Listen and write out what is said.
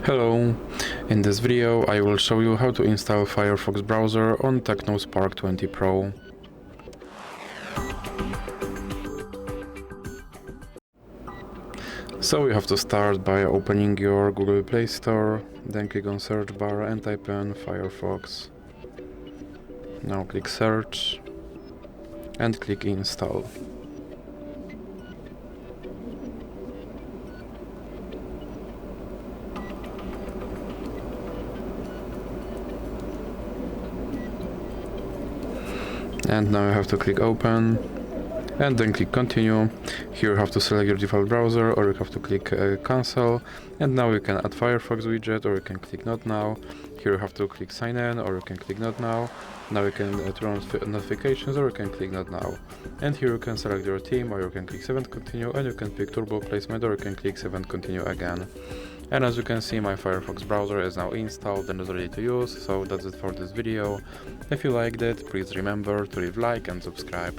Hello, in this video I will show you how to install Firefox browser on TECNO Spark 20 Pro. So you have to start by opening your Google Play Store, then click on search bar and type in Firefox. Now click search and click install. And now you have to click open and then click continue. Here you have to select your default browser, or you have to click cancel, and now you can add Firefox widget, or you can click not now. Here you have to click sign in, or you can click not now. Now you can turn on notifications, or you can click not now. And here you can select your theme, or you can click save and continue, and you can pick turbo placement, or you can click save and continue again. And as you can see, my Firefox browser is now installed and is ready to use, so that's it for this video. If you liked it, please remember to leave a like and subscribe.